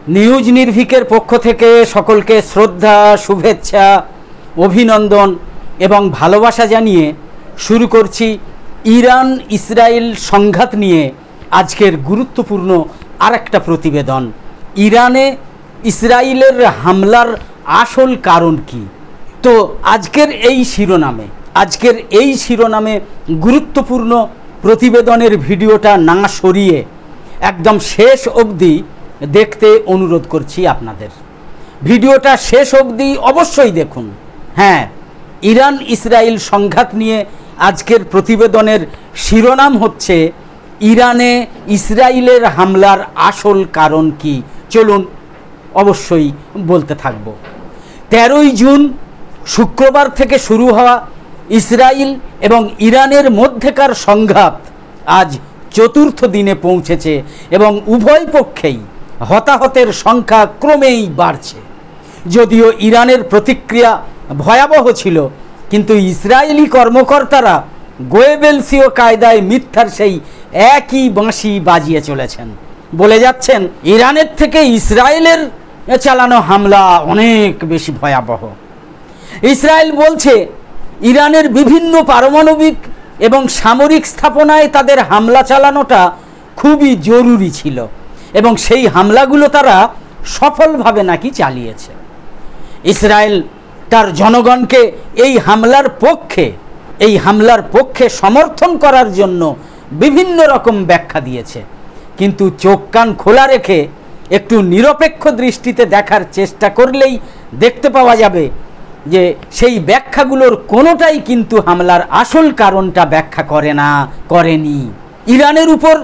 News নির্ভীকের পক্ষ থেকে সকলকে শ্রদ্ধা, শুভেচ্ছা, অভিনন্দন এবং ভালোবাসা জানিয়ে শুরু করছি ইরান ইসরায়েল সংঘাত নিয়ে আজকের গুরুত্বপূর্ণ আরেকটা প্রতিবেদন। ইরানে ইসরায়েলের হামলার আসল কারণ কি? তো আজকের এই শিরোনামে গুরুত্বপূর্ণ প্রতিবেদনের ভিডিওটা না সরিয়ে একদম শেষ অবধি দেখতে অনুরোধ করছি আপনাদের। ভিডিওটা শেষ অবধি অবশ্যই দেখুন। হ্যাঁ, ইরান ইসরায়েল সংঘাত নিয়ে আজকের প্রতিবেদনের শিরোনাম হচ্ছে ইরানে ইসরায়েলের হামলার আসল কারণ কি। চলুন অবশ্যই বলতে থাকব। 13ই জুন শুক্রবার থেকে শুরু হওয়া ইসরায়েল এবং ইরানের মধ্যেকার সংঘাত আজ চতুর্থ দিনে পৌঁছেছে এবং উভয় পক্ষেই হতাহতের সংখ্যা ক্রমেই বাড়ছে। যদিও ইরানের প্রতিক্রিয়া ভয়াবহ ছিল, কিন্তু ইসরায়েলি কর্মকর্তারা গোয়েবেলসীয় কায়দায় মিথ্যার সেই একই বাঁশি বাজিয়ে চলেছেন। বলে যাচ্ছেন ইরানের থেকে ইসরায়েলের চালানো হামলা অনেক বেশি ভয়াবহ। ইসরায়েল বলছে ইরানের বিভিন্ন পারমাণবিক এবং সামরিক স্থাপনায় তাদের হামলা চালানোটা খুবই জরুরি ছিল এবং সেই হামলাগুলো তারা সফলভাবে নাকি চালিয়েছে। ইসরায়েল তার জনগণকে এই হামলার পক্ষে সমর্থন করার জন্য বিভিন্ন রকম ব্যাখ্যা দিয়েছে, কিন্তু চোখ কান খোলা রেখে একটু নিরপেক্ষ দৃষ্টিতে দেখার চেষ্টা করলেই দেখতে পাওয়া যাবে যে সেই ব্যাখ্যাগুলোর কোনোটাই কিন্তু হামলার আসল কারণটা ব্যাখ্যা করেনি। ইরানের উপর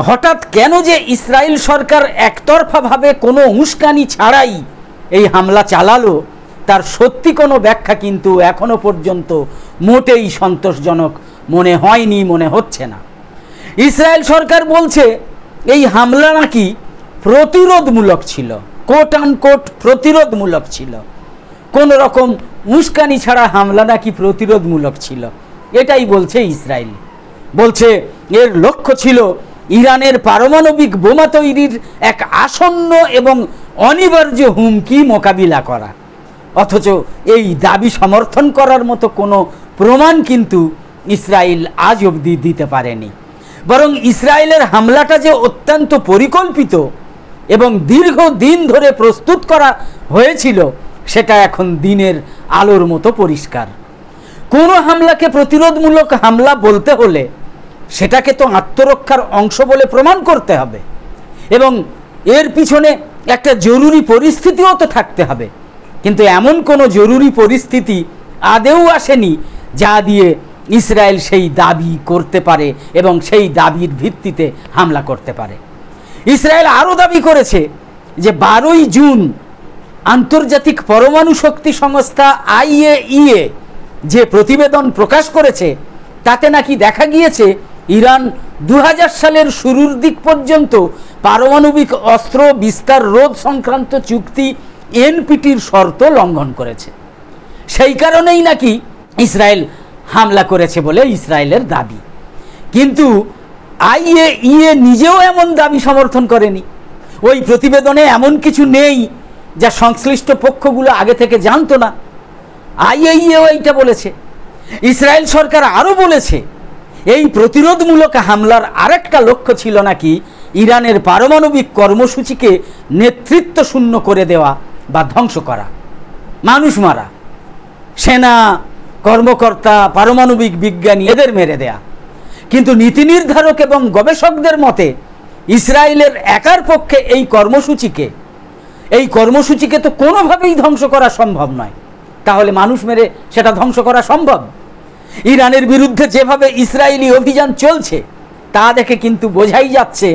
হঠাৎ কেন যে ইসরায়েল সরকার একতরফাভাবে কোনো উস্কানি ছাড়াই এই হামলা চালালো, তার সত্যি কোনো ব্যাখ্যা কিন্তু এখনো পর্যন্ত মোটেই সন্তোষজনক মনে হচ্ছে না। ইসরায়েল সরকার বলছে এই হামলা নাকি প্রতিরোধমূলক ছিল, কোট আনকোট প্রতিরোধমূলক ছিল। কোন রকম উস্কানি ছাড়া হামলা নাকি প্রতিরোধমূলক ছিল, এটাই বলছে ইসরায়েল। বলছে এর লক্ষ্য ছিল ইরানের পারমাণবিক বোমা তৈরির এক আসন্ন এবং অনিবার্য হুমকি মোকাবিলা করা। অথচ এই দাবি সমর্থন করার মতো কোনো প্রমাণ কিন্তু ইসরায়েল আজ অবধি দিতে পারেনি। বরং ইসরায়েলের হামলাটা যে অত্যন্ত পরিকল্পিত এবং দীর্ঘদিন ধরে প্রস্তুত করা হয়েছিল সেটা এখন দিনের আলোর মতো পরিষ্কার। কোনো হামলাকে প্রতিরোধমূলক হামলা বলতে হলে সেটাকে তো আত্মরক্ষার অংশ বলে প্রমাণ করতে হবে এবং এর পিছনে একটা জরুরি পরিস্থিতিও তো থাকতে হবে। কিন্তু এমন কোনো জরুরি পরিস্থিতি আদেও আসেনি যা দিয়ে ইসরায়েল সেই দাবি করতে পারে এবং সেই দাবির ভিত্তিতে হামলা করতে পারে। ইসরায়েল আরও দাবি করেছে যে 12ই জুন আন্তর্জাতিক পরমাণু শক্তি সংস্থা IAEA যে প্রতিবেদন প্রকাশ করেছে তাতে নাকি দেখা গিয়েছে ইরান 2000 সালের শুরুর দিক পর্যন্ত পারমাণবিক অস্ত্র বিস্তার রোধ সংক্রান্ত চুক্তি NPTর শর্ত লঙ্ঘন করেছে। সেই কারণেই নাকি ইসরায়েল হামলা করেছে বলে ইসরায়েলের দাবি। কিন্তু IAEA নিজেও এমন দাবি সমর্থন করেনি। ওই প্রতিবেদনে এমন কিছু নেই যা সংশ্লিষ্ট পক্ষগুলো আগে থেকে জানতো না। IAEA এইটা বলেছে। ইসরায়েল সরকার আরও বলেছে এই প্রতিরোধমূলক হামলার আরেকটা লক্ষ্য ছিল নাকি ইরানের পারমাণবিক কর্মসূচিকে নেতৃত্ব শূন্য করে দেওয়া বা ধ্বংস করা, মানুষ মারা, সেনা কর্মকর্তা, পারমাণবিক বিজ্ঞানী এদের মেরে দেয়া। কিন্তু নীতি নির্ধারক এবং গবেষকদের মতে ইসরায়েলের একার পক্ষে এই কর্মসূচিকে তো কোনোভাবেই ধ্বংস করা সম্ভব নয়। তাহলে মানুষ মেরে সেটা ধ্বংস করা সম্ভব? ইরানের বিরুদ্ধে যেভাবে ইসরায়েলি অভিযান চলছে তা দেখে কিন্তু বোঝাই যাচ্ছে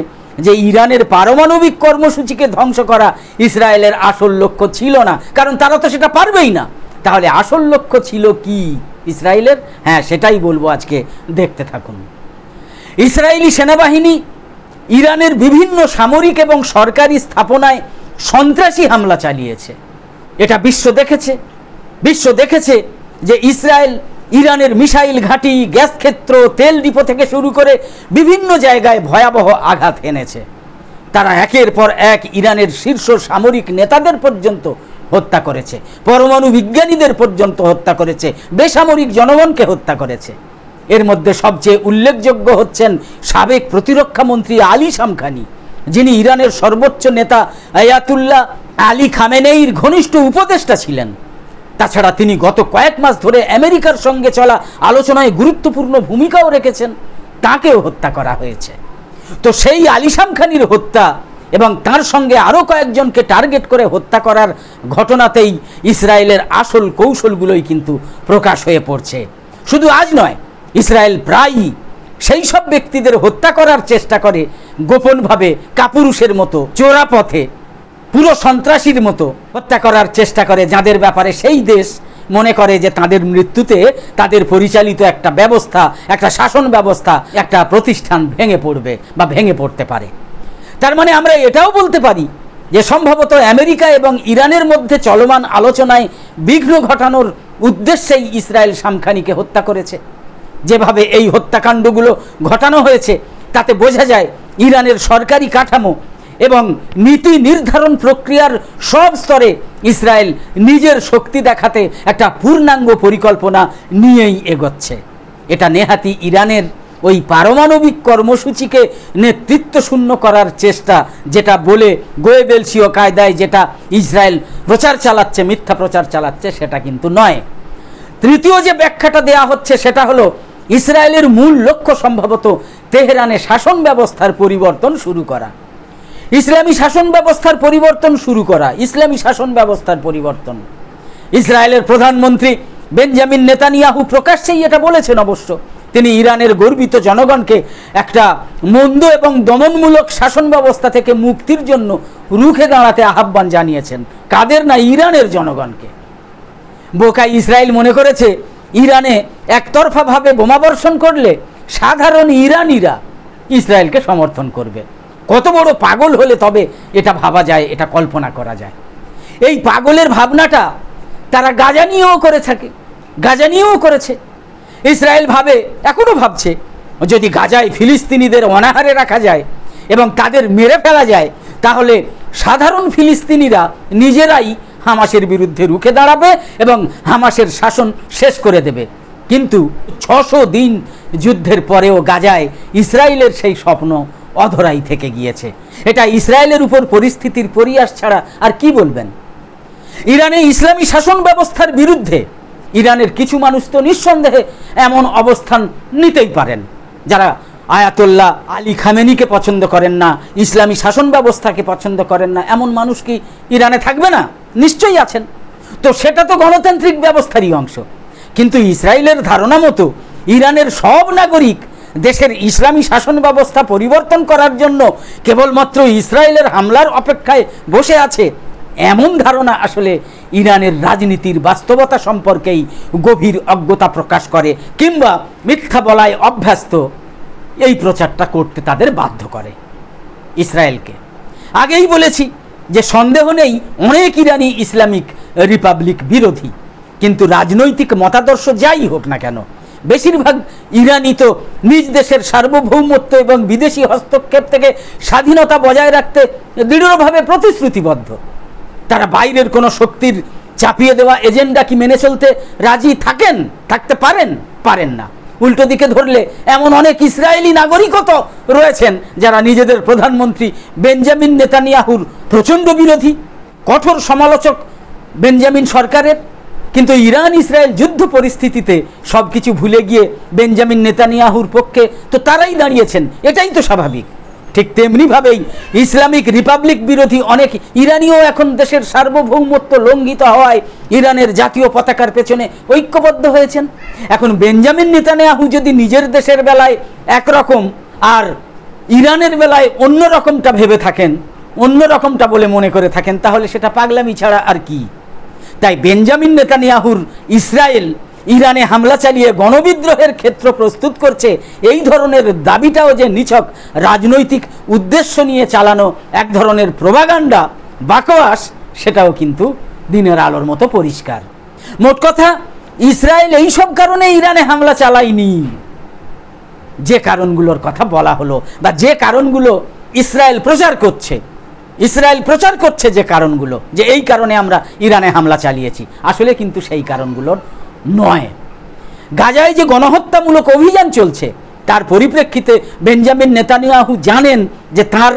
যে ইরানের পারমাণবিক কর্মসূচিকে ধ্বংস করা ইসরায়েলের আসল লক্ষ্য ছিল না, কারণ তারা তো সেটা পারবেই না। তাহলে আসল লক্ষ্য ছিল কি ইসরায়েলের? হ্যাঁ, সেটাই বলবো আজকে, দেখতে থাকুন। ইসরায়েলি সেনাবাহিনী ইরানের বিভিন্ন সামরিক এবং সরকারি স্থাপনায় সন্ত্রাসী হামলা চালিয়েছে। এটা বিশ্ব দেখেছে যে ইসরায়েল ইরানের মিসাইল ঘাঁটি, গ্যাস ক্ষেত্র, তেল ডিপো থেকে শুরু করে বিভিন্ন জায়গায় ভয়াবহ আঘাত এনেছে। তারা একের পর এক ইরানের শীর্ষ সামরিক নেতাদের পর্যন্ত হত্যা করেছে, পরমাণু বিজ্ঞানীদের পর্যন্ত হত্যা করেছে, বেসামরিক জনগণকে হত্যা করেছে। এর মধ্যে সবচেয়ে উল্লেখযোগ্য হচ্ছেন সাবেক প্রতিরক্ষা মন্ত্রী আলী শামখানি, যিনি ইরানের সর্বোচ্চ নেতা আয়াতুল্লাহ আলী খামেনেইর ঘনিষ্ঠ উপদেষ্টা ছিলেন। তাছাড়া তিনি গত কয়েক মাস ধরে আমেরিকার সঙ্গে চলা আলোচনায় গুরুত্বপূর্ণ ভূমিকাও রেখেছেন, তাকেও হত্যা করা হয়েছে। তো সেই আলী শামখানির হত্যা এবং তার সঙ্গে আরও কয়েকজনকে টার্গেট করে হত্যা করার ঘটনাতেই ইসরায়েলের আসল কৌশলগুলোই কিন্তু প্রকাশ হয়ে পড়ছে। শুধু আজ নয়, ইসরায়েল প্রায়ই সেই সব ব্যক্তিদের হত্যা করার চেষ্টা করে গোপনভাবে, কাপুরুষের মতো, চোরা পথে, পুরো সন্ত্রাসীর মতো হত্যা করার চেষ্টা করে, যাদের ব্যাপারে সেই দেশ মনে করে যে তাদের মৃত্যুতে তাদের পরিচালিত একটা ব্যবস্থা, একটা শাসন ব্যবস্থা, একটা প্রতিষ্ঠান ভেঙে পড়বে বা ভেঙে পড়তে পারে। তার মানে আমরা এটাও বলতে পারি যে সম্ভবত আমেরিকা এবং ইরানের মধ্যে চলমান আলোচনায় বিঘ্ন ঘটানোর উদ্দেশ্যেই ইসরায়েল শামখানিকে হত্যা করেছে। যেভাবে এই হত্যাকাণ্ডগুলো ঘটানো হয়েছে তাতে বোঝা যায় ইরানের সরকারি কাঠামো এবং নীতি নির্ধারণ প্রক্রিয়ার সব স্তরে ইসরায়েল নিজের শক্তি দেখাতে একটা পূর্ণাঙ্গ পরিকল্পনা নিয়েই এগোচ্ছে। এটা নেহাতি ইরানের ওই পারমাণবিক কর্মসূচিকে নেতৃত্ব শূন্য করার চেষ্টা, যেটা বলে গোয়েবেলসীয় কায়দায় যেটা ইসরায়েল প্রচার চালাচ্ছে, মিথ্যা প্রচার চালাচ্ছে, সেটা কিন্তু নয়। তৃতীয় যে ব্যাখ্যাটা দেয়া হচ্ছে সেটা হলো ইসরায়েলের মূল লক্ষ্য সম্ভবত তেহরানে শাসন ব্যবস্থার পরিবর্তন শুরু করা, ইসলামী শাসন ব্যবস্থার পরিবর্তন শুরু করা, ইসলামী শাসন ব্যবস্থার পরিবর্তন। ইসরায়েলের প্রধানমন্ত্রী বেঞ্জামিন নেতানিয়াহু প্রকাশ্যেই এটা বলেছেন। অবশ্য তিনি ইরানের গর্বিত জনগণকে একটা মন্দ এবং দমনমূলক শাসন ব্যবস্থা থেকে মুক্তির জন্য রুখে দাঁড়াতে আহ্বান জানিয়েছেন। কাদের? না, ইরানের জনগণকে। বোকা ইসরায়েল মনে করেছে ইরানে একতরফাভাবে বোমাবর্ষণ করলে সাধারণ ইরানিরা ইসরায়েলকে সমর্থন করবে। কত বড় পাগল হলে তবে এটা ভাবা যায়, এটা কল্পনা করা যায়। এই পাগলের ভাবনাটা তারা গাজা নিয়েও করে থাকে, গাজা নিয়েও করেছে। ইসরায়েল ভাবে, এখনো ভাবছে, যদি গাজায় ফিলিস্তিনিদের অনাহারে রাখা যায় এবং তাদের মেরে ফেলা যায়, তাহলে সাধারণ ফিলিস্তিনিরা নিজেরাই হামাসের বিরুদ্ধে রুখে দাঁড়াবে এবং হামাসের শাসন শেষ করে দেবে। কিন্তু 600 দিন যুদ্ধের পরেও গাজায় ইসরায়েলের সেই স্বপ্ন অধরাই থেকে গিয়েছে। এটা ইসরায়েলের উপর পরিস্থিতির পরিহাস ছাড়া আর কি বলবেন? ইরানে ইসলামী শাসন ব্যবস্থার বিরুদ্ধে ইরানের কিছু মানুষ তো নিঃসন্দেহে এমন অবস্থান নিতেই পারেন, যারা আয়াতুল্লাহ আলী খামেনিকে পছন্দ করেন না, ইসলামী শাসন ব্যবস্থাকে পছন্দ করেন না, এমন মানুষ কি ইরানে থাকবে না? নিশ্চয়ই আছেন। তো সেটা তো গণতান্ত্রিক ব্যবস্থারই অংশ। কিন্তু ইসরায়েলের ধারণা মতো ইরানের সব নাগরিক দেশের ইসলামী শাসন ব্যবস্থা পরিবর্তন করার জন্য কেবলমাত্র ইসরায়েলের হামলার অপেক্ষায় বসে আছে, এমন ধারণা আসলে ইরানের রাজনীতির বাস্তবতা সম্পর্কেই গভীর অজ্ঞতা প্রকাশ করে, কিংবা মিথ্যা বলায় অভ্যস্ত এই প্রচারটা করতে তাদের বাধ্য করে ইসরায়েলকে। আগেই বলেছি যে সন্দেহ নেই অনেক ইরানি ইসলামিক রিপাবলিক বিরোধী, কিন্তু রাজনৈতিক মতাদর্শ যাই হোক না কেন, বেশিরভাগ ইরানি তো নিজ দেশের সার্বভৌমত্ব এবং বিদেশি হস্তক্ষেপ থেকে স্বাধীনতা বজায় রাখতে দৃঢ়ভাবে প্রতিশ্রুতিবদ্ধ। তারা বাইরের কোনো শক্তির চাপিয়ে দেওয়া এজেন্ডা কি মেনে চলতে রাজি থাকেন? থাকতে পারেন? পারেন না। উল্টো দিকে ধরলে এমন অনেক ইসরায়েলি নাগরিকও তো রয়েছেন যারা নিজেদের প্রধানমন্ত্রী বেঞ্জামিন নেতানিয়াহুর প্রচণ্ড বিরোধী, কঠোর সমালোচক বেঞ্জামিন সরকারের। কিন্তু ইরান ইসরায়েল যুদ্ধ পরিস্থিতিতে সব কিছু ভুলে গিয়ে বেঞ্জামিন নেতানিয়াহুর পক্ষে তো তারাই দাঁড়িয়েছেন, এটাই তো স্বাভাবিক। ঠিক তেমনিভাবেই ইসলামিক রিপাবলিক বিরোধী অনেক ইরানিও এখন দেশের সার্বভৌমত্ব লঙ্ঘিত হওয়ায় ইরানের জাতীয় পতাকার পেছনে ঐক্যবদ্ধ হয়েছেন। এখন বেঞ্জামিন নেতানিয়াহু যদি নিজের দেশের বেলায় একরকম আর ইরানের বেলায় অন্য রকমটা ভেবে থাকেন, অন্য রকমটা বলে মনে করে থাকেন, তাহলে সেটা পাগলামি ছাড়া আর কি। তাই বেঞ্জামিন নেতানিয়াহুর ইসরায়েল ইরানে হামলা চালিয়ে গণবিদ্রোহের ক্ষেত্র প্রস্তুত করছে, এই ধরনের দাবিটাও যে নিছক রাজনৈতিক উদ্দেশ্য নিয়ে চালানো এক ধরনের প্রোপাগান্ডা, বাকওয়াস, সেটাও কিন্তু দিনের আলোর মতো পরিষ্কার। মোট কথা, ইসরায়েল এইসব কারণে ইরানে হামলা চালায়নি। যে কারণগুলোর কথা বলা হলো বা যে কারণগুলো ইসরায়েল প্রচার করছে যে কারণগুলো, যে এই কারণে আমরা ইরানে হামলা চালিয়েছি, আসলে কিন্তু সেই কারণগুলোর নয়। গাজায় যে গণহত্যামূলক অভিযান চলছে তার পরিপ্রেক্ষিতে বেঞ্জামিন নেতানিয়াহু জানেন যে তার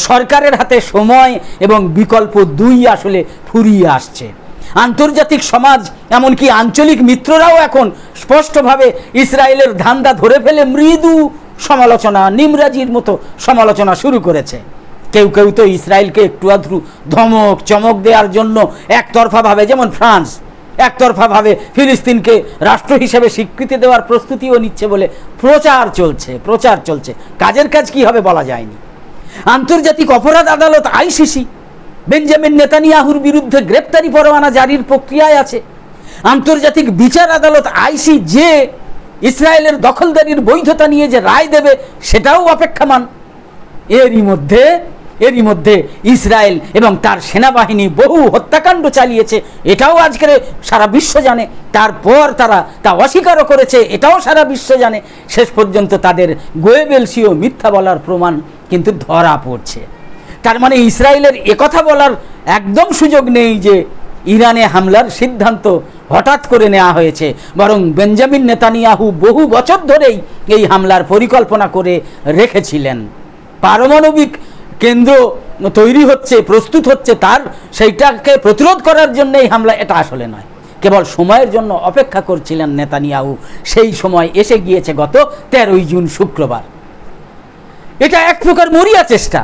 সরকারের হাতে সময় এবং বিকল্প দুই আসলে ফুরিয়ে আসছে। আন্তর্জাতিক সমাজ এমনকি আঞ্চলিক মিত্ররাও এখন স্পষ্টভাবে ইসরায়েলের ধান্দা ধরে ফেলে মৃদু সমালোচনা, নিমরাজির মতো সমালোচনা শুরু করেছে। কেউ কেউ তো ইসরায়েলকে একটু আধটু ধমক চমক দেওয়ার জন্য একতরফাভাবে, যেমন ফ্রান্স একতরফাভাবে ফিলিস্তিনকে রাষ্ট্র হিসেবে স্বীকৃতি দেওয়ার প্রস্তুতিও নিচ্ছে বলে প্রচার চলছে। কাজের কাজ কি হবে বলা যায়নি। আন্তর্জাতিক অপরাধ আদালত আইসিসি বেঞ্জামিন নেতানিয়াহুর বিরুদ্ধে গ্রেপ্তারি পরোয়ানা জারির প্রক্রিয়ায় আছে। আন্তর্জাতিক বিচার আদালত আইসিজে ইসরায়েলের দখলদারির বৈধতা নিয়ে যে রায় দেবে সেটাও অপেক্ষমান। এরই মধ্যে ইসরায়েল এবং তার সেনাবাহিনী বহু হত্যাকাণ্ড চালিয়েছে, এটাও আজকের সারা বিশ্ব জানে। তারপর তারা তা অস্বীকারও করেছে, এটাও সারা বিশ্ব জানে। শেষ পর্যন্ত তাদের গোয়েবেলসীয় মিথ্যা বলার প্রমাণ কিন্তু ধরা পড়ছে। তার মানে ইসরায়েলের একথা বলার একদম সুযোগ নেই যে ইরানে হামলার সিদ্ধান্ত হঠাৎ করে নেওয়া হয়েছে, বরং বেঞ্জামিন নেতানিয়াহু বহু বছর ধরেই এই হামলার পরিকল্পনা করে রেখেছিলেন। পারমাণবিক কেন্দ্র তৈরি হচ্ছে, প্রস্তুত হচ্ছে, সেইটাকে প্রতিরোধ করার জন্য এই হামলা, এটা আসলে নয়। কেবল সময়ের জন্য অপেক্ষা করছিলেন নেতানিয়াহু। সেই সময় এসে গিয়েছে গত 13 জুন শুক্রবার। এটা এক প্রকার মরিয়া চেষ্টা।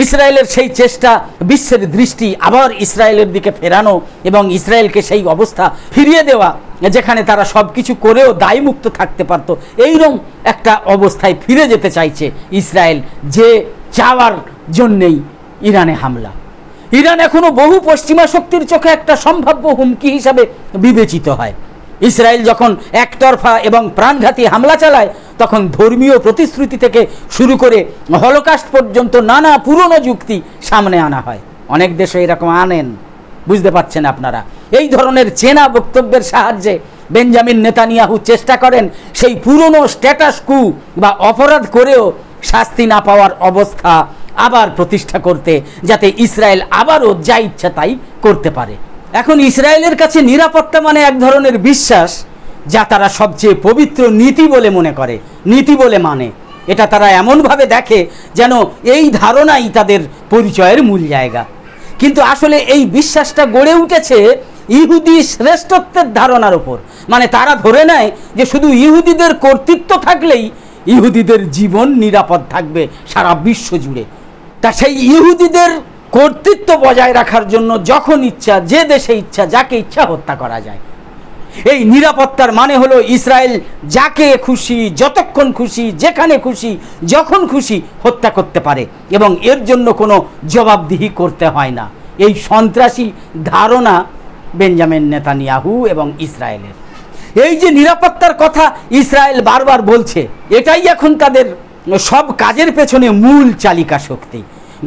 ইসরায়েলের সেই চেষ্টা, বিশ্বের দৃষ্টি আবার ইসরায়েলের দিকে ফেরানো এবং ইসরায়েলকে সেই অবস্থা ফিরিয়ে দেওয়া যেখানে তারা সব কিছু করেও দায়মুক্ত থাকতে পারত, এইরকম একটা অবস্থায় ফিরে যেতে চাইছে ইসরায়েল, যে চাওয়ার জন্যেই ইরানে হামলা। ইরান এখনো বহু পশ্চিমা শক্তির চোখে একটা সম্ভাব্য হুমকি হিসাবে বিবেচিত হয়। ইসরায়েল যখন একতরফা এবং প্রাণঘাতী হামলা চালায় তখন ধর্মীয় প্রতিশ্রুতি থেকে শুরু করে হলোকাস্ট পর্যন্ত নানা পুরনো যুক্তি সামনে আনা হয়। অনেক দেশে এরকম আনেন, বুঝতে পারছেন আপনারা। এই ধরনের চেনা বক্তব্যের সাহায্যে বেঞ্জামিন নেতানিয়াহু চেষ্টা করেন সেই পুরনো স্ট্যাটাস কু বা অপরাধ করেও শাস্তি না পাওয়ার অবস্থা আবার প্রতিষ্ঠা করতে, যাতে ইসরায়েল আবারও যা ইচ্ছা তাই করতে পারে। এখন ইসরায়েলের কাছে নিরাপত্তা মানে এক ধরনের বিশ্বাস, যা তারা সবচেয়ে পবিত্র নীতি বলে মনে করে, নীতি বলে মানে। এটা তারা এমনভাবে দেখে যেন এই ধারণাই তাদের পরিচয়ের মূল জায়গা। কিন্তু আসলে এই বিশ্বাসটা গড়ে উঠেছে ইহুদি শ্রেষ্ঠত্বের ধারণার উপর। মানে তারা ধরে নেয় যে শুধু ইহুদিদের কর্তৃত্ব থাকলেই ইহুদিদের জীবন নিরাপদ থাকবে সারা বিশ্ব জুড়ে। তা সেই ইহুদিদের কর্তৃত্ব বজায় রাখার জন্য যখন ইচ্ছা, যে দেশে ইচ্ছা, যাকে ইচ্ছা হত্যা করা যায়। এই নিরাপত্তার মানে হলো ইসরায়েল যাকে খুশি, যতক্ষণ খুশি, যেখানে খুশি, যখন খুশি হত্যা করতে পারে এবং এর জন্য কোনো জবাবদিহি করতে হয় না। এই সন্ত্রাসী ধারণা বেঞ্জামিন নেতানিয়াহু এবং ইসরায়েলের। এই যে নিরাপত্তার কথা ইসরায়েল বারবার বলছে, এটাই এখন তাদের সব কাজের পেছনে মূল চালিকা শক্তি।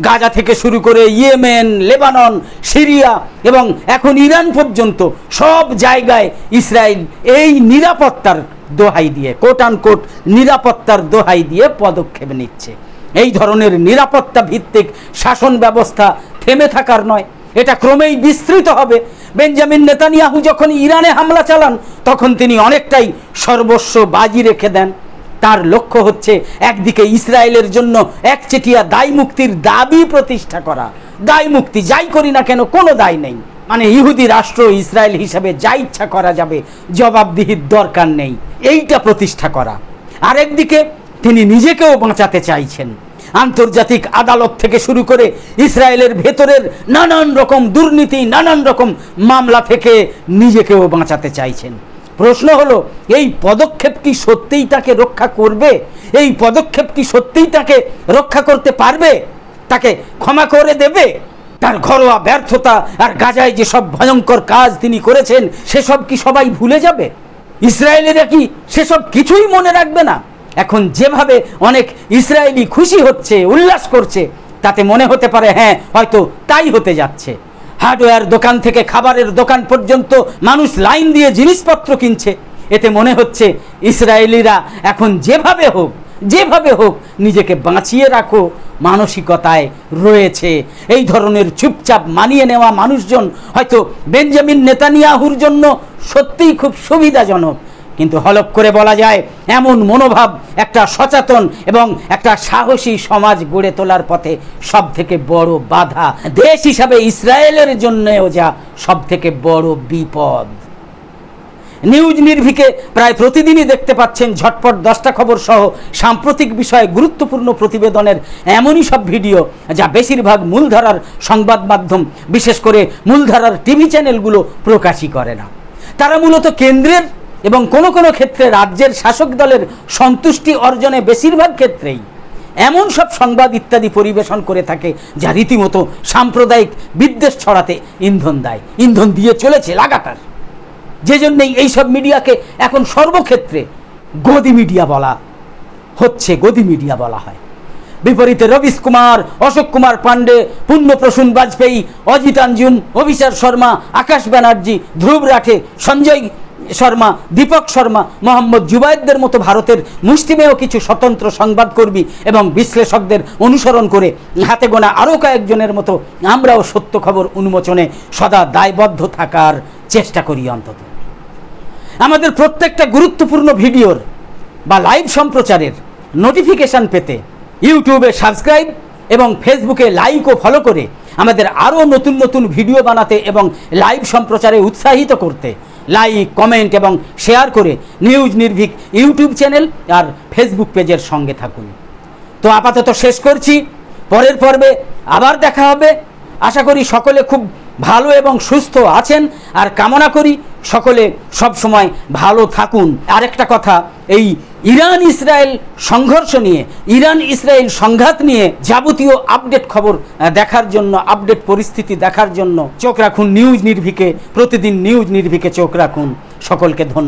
গাজা থেকে শুরু করে ইয়েমেন, লেবানন, সিরিয়া এবং এখন ইরান পর্যন্ত সব জায়গায় ইসরায়েল এই নিরাপত্তার দোহাই দিয়ে, কোট আনকোট নিরাপত্তার দোহাই দিয়ে পদক্ষেপ নিচ্ছে। এই ধরনের নিরাপত্তা ভিত্তিক শাসন ব্যবস্থা থেমে থাকার নয়, এটা ক্রমেই বিস্তৃত হবে। বেঞ্জামিন নেতানিয়াহু যখন ইরানে হামলা চালান তখন তিনি অনেকটাই সর্বস্ব বাজি রেখে দেন। তার লক্ষ্য হচ্ছে একদিকে ইসরায়েলের জন্য একচেটিয়া দায় মুক্তির দাবি প্রতিষ্ঠা করা। দায় মুক্তি, যাই করি না কেন কোনো দায় নেই, মানে ইহুদি রাষ্ট্র ইসরায়েল হিসেবে যা ইচ্ছা করা যাবে, জবাবদিহির দরকার নেই, এইটা প্রতিষ্ঠা করা। আরেকদিকে তিনি নিজেকেও বাঁচাতে চাইছেন। আন্তর্জাতিক আদালত থেকে শুরু করে ইসরায়েলের ভেতরের নানান রকম দুর্নীতি, নানান রকম মামলা থেকে নিজেকেও বাঁচাতে চাইছেন। প্রশ্ন হলো, এই পদক্ষেপ কি সত্যিই তাকে রক্ষা করবে? এই পদক্ষেপ কি সত্যিই তাকে রক্ষা করতে পারবে? তাকে ক্ষমা করে দেবে? তার ঘরোয়া ব্যর্থতা আর গাজায় যেসব ভয়ঙ্কর কাজ তিনি করেছেন সেসব কি সবাই ভুলে যাবে? ইসরায়েলিরা কি সেসব কিছুই মনে রাখবে না? এখন যেভাবে অনেক ইসরায়েলি খুশি হচ্ছে, উল্লাস করছে, তাতে মনে হতে পারে হ্যাঁ, হয়তো তাই হতে যাচ্ছে। হার্ডওয়্যার দোকান থেকে খাবারের দোকান পর্যন্ত মানুষ লাইন দিয়ে জিনিসপত্র কিনছে। এতে মনে হচ্ছে ইসরায়েলিরা এখন যেভাবে হোক নিজেকে বাঁচিয়ে মানসিকতায় রয়েছে। এই ধরনের চুপচাপ মানিয়ে নেওয়া মানুষজন হয়তো বেঞ্জামিন নেতানিয়াহুর জন্য সত্যিই খুব সুবিধাজনক, কিন্তু হলফ করে বলা যায় এমন মনোভাব একটা সচেতন এবং একটা সাহসী সমাজ গড়ে তোলার পথে সব থেকে বড় বাধা, দেশ হিসাবে ইসরায়েলের জন্যও যা সব থেকে বড় বিপদ। নিউজ নির্ভীকে প্রায় প্রতিদিনই দেখতে পাচ্ছেন ঝটপট 10টা খবর সহ সাম্প্রতিক বিষয়ে গুরুত্বপূর্ণ প্রতিবেদনের এমনই সব ভিডিও যা বেশিরভাগ মূলধারার সংবাদ মাধ্যম, বিশেষ করে মূলধারার টিভি চ্যানেলগুলো প্রকাশই করে না। তারা মূলত কেন্দ্রের এবং কোনো কোনো ক্ষেত্রে রাজ্যের শাসক দলের সন্তুষ্টি অর্জনে বেশিরভাগ ক্ষেত্রেই এমন সব সংবাদ ইত্যাদি পরিবেশন করে থাকে যা রীতিমতো সাম্প্রদায়িক বিদ্বেষ ছড়াতে ইন্ধন দিয়ে চলেছে লাগাতার। যে জন্যেই এইসব মিডিয়াকে এখন সর্বক্ষেত্রে গদি মিডিয়া বলা হয়। বিপরীতে রবিশ কুমার, অশোক কুমার পাণ্ডে, পুণ্যপ্রসূন বাজপেয়ী, অজিত আঞ্জুম, অভিষেক শর্মা, আকাশ ব্যানার্জি, ধ্রুব রাঠে, সঞ্জয় শর্মা, দীপক শর্মা, মোহাম্মদ জুবায়েদদের মতো ভারতের মুষ্টিমেয় কিছু স্বতন্ত্র সংবাদকর্মী এবং বিশ্লেষকদের অনুসরণ করে হাতে গোনা আরও কয়েকজনের মতো আমরাও সত্য খবর উন্মোচনে সদা দায়বদ্ধ থাকার চেষ্টা করি। অন্তত আমাদের প্রত্যেকটা গুরুত্বপূর্ণ ভিডিওর বা লাইভ সম্প্রচারের নোটিফিকেশান পেতে ইউটিউবে সাবস্ক্রাইব এবং ফেসবুকে লাইক ও ফলো করে আমাদের আরও নতুন নতুন ভিডিও বানাতে এবং লাইভ সম্প্রচারে উৎসাহিত করতে লাইক, কমেন্ট এবং শেয়ার করে নিউজ নির্ভীক ইউটিউব চ্যানেল আর ফেসবুক পেজের সঙ্গে থাকুন। তো আপাতত শেষ করছি, পরের পর্বে আবার দেখা হবে। আশা করি সকলে খুব ভালো এবং সুস্থ আছেন আর কামনা করি সকলে সব সময় ভালো থাকুন। আরেকটা কথা, এই ইরান ইসরায়েল সংঘর্ষ নিয়ে, ইরান ইসরায়েল সংঘাত নিয়ে যাবতীয় আপডেট খবর দেখার জন্য, আপডেট পরিস্থিতি দেখার জন্য চোখ রাখুন নিউজ নির্ভীকে। প্রতিদিন নিউজ নির্ভীকে চোখ রাখুন। সকলকে ধন্যবাদ।